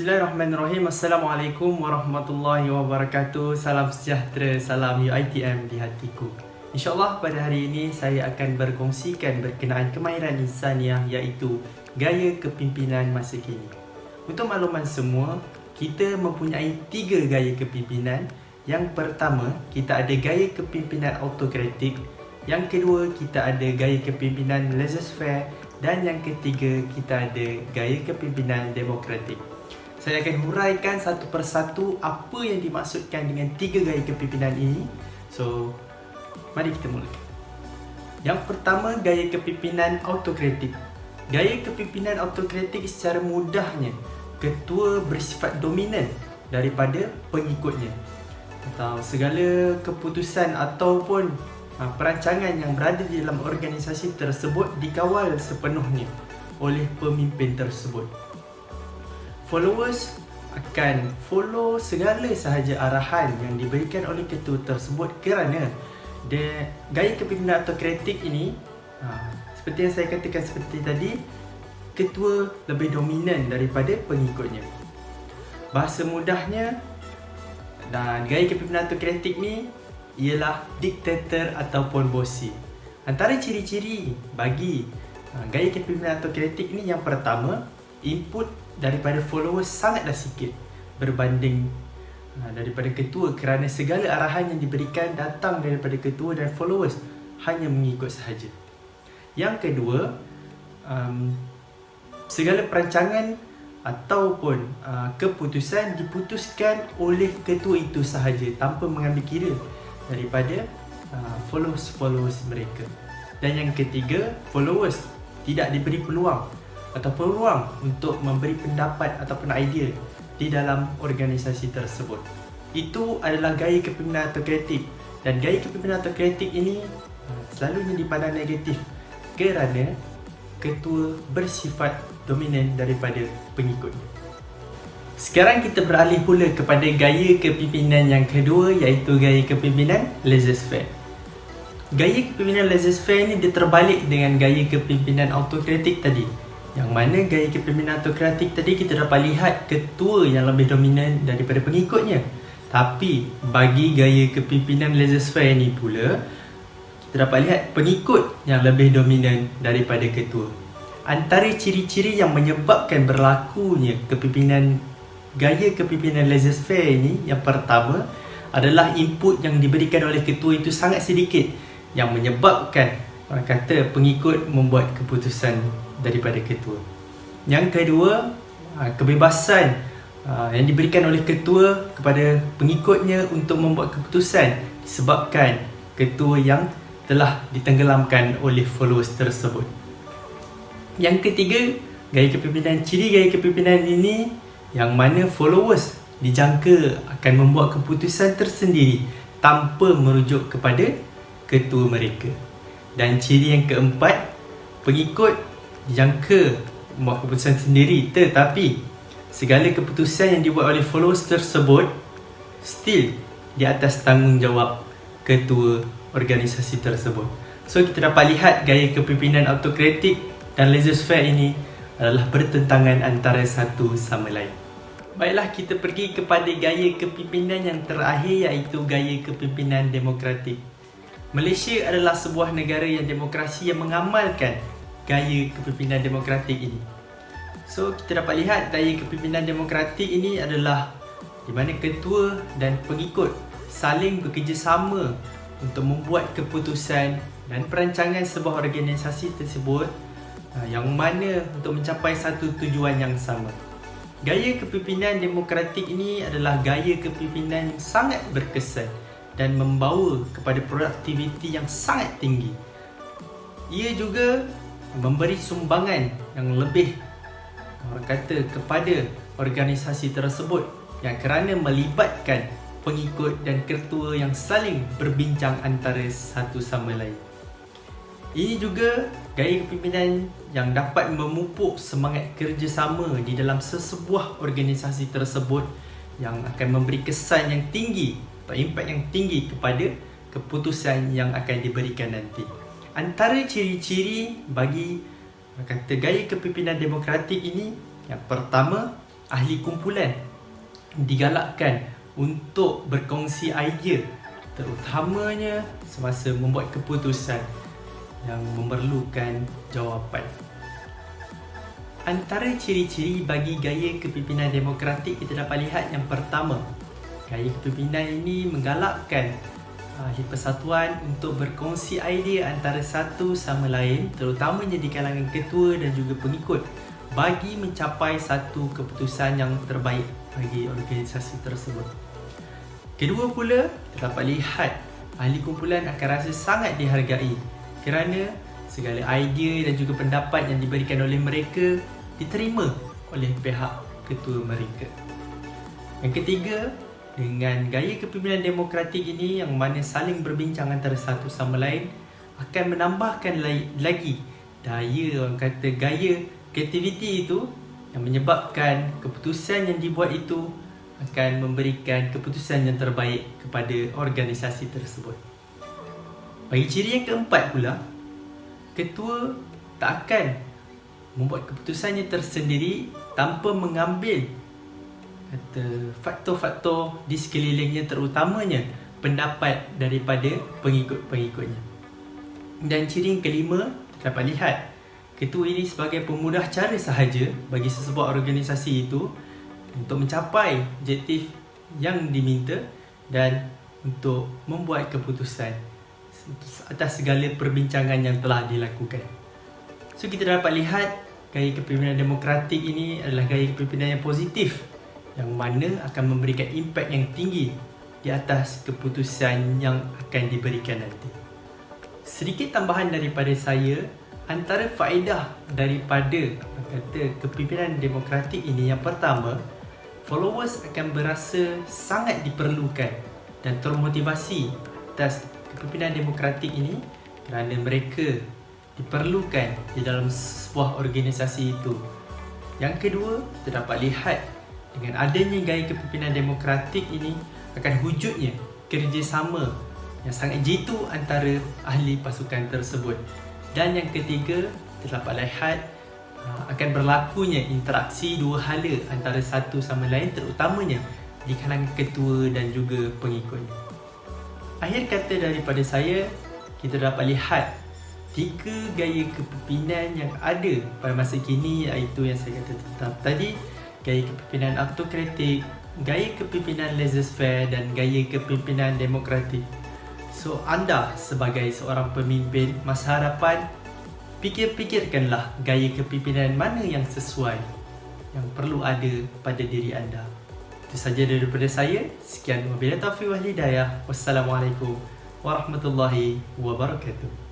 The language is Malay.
Bismillahirrahmanirrahim. Assalamualaikum warahmatullahi wabarakatuh. Salam sejahtera, salam UiTM di hatiku. InsyaAllah pada hari ini saya akan berkongsikan berkenaan kemahiran insaniah iaitu gaya kepimpinan masa kini. Untuk makluman semua, kita mempunyai 3 gaya kepimpinan. Yang pertama, kita ada gaya kepimpinan autokratik. Yang kedua, kita ada gaya kepimpinan laissez-faire. Dan yang ketiga, kita ada gaya kepimpinan demokratik. Saya akan huraikan satu persatu apa yang dimaksudkan dengan 3 gaya kepimpinan ini. So, mari kita mulakan. Yang pertama, gaya kepimpinan autokratik. Gaya kepimpinan autokratik secara mudahnya, ketua bersifat dominan daripada pengikutnya. Atau segala keputusan ataupun perancangan yang berada di dalam organisasi tersebut dikawal sepenuhnya oleh pemimpin tersebut. Followers akan follow segala sahaja arahan yang diberikan oleh ketua tersebut kerana gaya kepimpinan autokratik ini seperti yang saya katakan seperti tadi, ketua lebih dominan daripada pengikutnya. Bahasa mudahnya, dan gaya kepimpinan autokratik ni ialah diktator ataupun bosi. Antara ciri-ciri bagi gaya kepimpinan autokratik ni, yang pertama, input daripada followers sangatlah sikit berbanding daripada ketua kerana segala arahan yang diberikan datang daripada ketua dan followers hanya mengikut sahaja. Yang kedua, segala perancangan ataupun keputusan diputuskan oleh ketua itu sahaja tanpa mengambil kira daripada followers mereka. Dan yang ketiga, followers tidak diberi peluang ataupun ruang untuk memberi pendapat ataupun idea di dalam organisasi tersebut. Itu adalah gaya kepimpinan autokratik, dan gaya kepimpinan autokratik ini selalunya dipandang negatif kerana ketua bersifat dominan daripada pengikutnya. Sekarang kita beralih pula kepada gaya kepimpinan yang kedua, iaitu gaya kepimpinan laissez-faire. Gaya kepimpinan laissez-faire ini dia terbalik dengan gaya kepimpinan autokratik tadi. Yang mana gaya kepimpinan autokratik tadi kita dapat lihat ketua yang lebih dominan daripada pengikutnya. Tapi bagi gaya kepimpinan laissez-faire ini pula, kita dapat lihat pengikut yang lebih dominan daripada ketua. Antara ciri-ciri yang menyebabkan berlakunya gaya kepimpinan laissez-faire ini, yang pertama adalah input yang diberikan oleh ketua itu sangat sedikit, yang menyebabkan orang kata pengikut membuat keputusan daripada ketua. Yang kedua, kebebasan yang diberikan oleh ketua kepada pengikutnya untuk membuat keputusan disebabkan ketua yang telah ditenggelamkan oleh followers tersebut. Yang ketiga, ciri gaya kepimpinan ini yang mana followers dijangka akan membuat keputusan tersendiri tanpa merujuk kepada ketua mereka. Dan ciri yang keempat, pengikut dijangka membuat keputusan sendiri, tetapi segala keputusan yang dibuat oleh followers tersebut still di atas tanggungjawab ketua organisasi tersebut. So kita dapat lihat gaya kepimpinan autokratik dan laissez-faire ini adalah bertentangan antara satu sama lain. Baiklah, kita pergi kepada gaya kepimpinan yang terakhir, iaitu gaya kepimpinan demokratik. Malaysia adalah sebuah negara yang demokrasi yang mengamalkan gaya kepimpinan demokratik ini. So, kita dapat lihat gaya kepimpinan demokratik ini adalah di mana ketua dan pengikut saling bekerjasama untuk membuat keputusan dan perancangan sebuah organisasi tersebut yang mana untuk mencapai satu tujuan yang sama. Gaya kepimpinan demokratik ini adalah gaya kepimpinan yang sangat berkesan dan membawa kepada produktiviti yang sangat tinggi. Ia juga memberi sumbangan yang lebih, orang kata, kepada organisasi tersebut yang kerana melibatkan pengikut dan ketua yang saling berbincang antara satu sama lain. Ini juga gaya kepimpinan yang dapat memupuk semangat kerjasama di dalam sesebuah organisasi tersebut yang akan memberi kesan yang tinggi atau impak yang tinggi kepada keputusan yang akan diberikan nanti. Antara ciri-ciri bagi gaya kepimpinan demokratik ini, yang pertama, ahli kumpulan digalakkan untuk berkongsi idea, terutamanya semasa membuat keputusan yang memerlukan jawapan. Antara ciri-ciri bagi gaya kepimpinan demokratik kita dapat lihat yang pertama, gaya kepimpinan ini menggalakkan ahli persatuan untuk berkongsi idea antara satu sama lain, terutamanya di kalangan ketua dan juga pengikut, bagi mencapai satu keputusan yang terbaik bagi organisasi tersebut. Kedua pula, kita dapat lihat ahli kumpulan akan rasa sangat dihargai kerana segala idea dan juga pendapat yang diberikan oleh mereka diterima oleh pihak ketua mereka. Yang ketiga, dengan gaya kepimpinan demokratik ini yang mana saling berbincang antara satu sama lain akan menambahkan lagi daya, orang kata gaya kreativiti itu, yang menyebabkan keputusan yang dibuat itu akan memberikan keputusan yang terbaik kepada organisasi tersebut. Bagi ciri yang keempat pula, ketua tak akan membuat keputusannya tersendiri tanpa mengambil faktor-faktor di sekelilingnya, terutamanya pendapat daripada pengikut-pengikutnya. Dan ciri yang kelima, dapat lihat ketua ini sebagai pemudah cara sahaja bagi sesebuah organisasi itu untuk mencapai objektif yang diminta dan untuk membuat keputusan atas segala perbincangan yang telah dilakukan. So kita dapat lihat gaya kepimpinan demokratik ini adalah gaya kepimpinan yang positif, yang mana akan memberikan impak yang tinggi di atas keputusan yang akan diberikan nanti. Sedikit tambahan daripada saya, antara faedah daripada kepimpinan demokratik ini, yang pertama, followers akan berasa sangat diperlukan dan termotivasi atas kepimpinan demokratik ini kerana mereka diperlukan di dalam sebuah organisasi itu. Yang kedua, kita dapat lihat dengan adanya gaya kepimpinan demokratik ini akan wujudnya kerjasama yang sangat jitu antara ahli pasukan tersebut. Dan yang ketiga, kita dapat lihat akan berlakunya interaksi dua hala antara satu sama lain, terutamanya di kalangan ketua dan juga pengikutnya. Akhir kata daripada saya, kita dapat lihat 3 gaya kepimpinan yang ada pada masa kini, iaitu yang saya kata tadi, gaya kepimpinan autokratik, gaya kepimpinan laissez-faire dan gaya kepimpinan demokratik. So anda sebagai seorang pemimpin, masa hadapan, fikirkanlah gaya kepimpinan mana yang sesuai, yang perlu ada pada diri anda. Itu saja daripada saya. Sekian, wabillahi taufiq wal hidayah. Wassalamualaikum warahmatullahi wabarakatuh.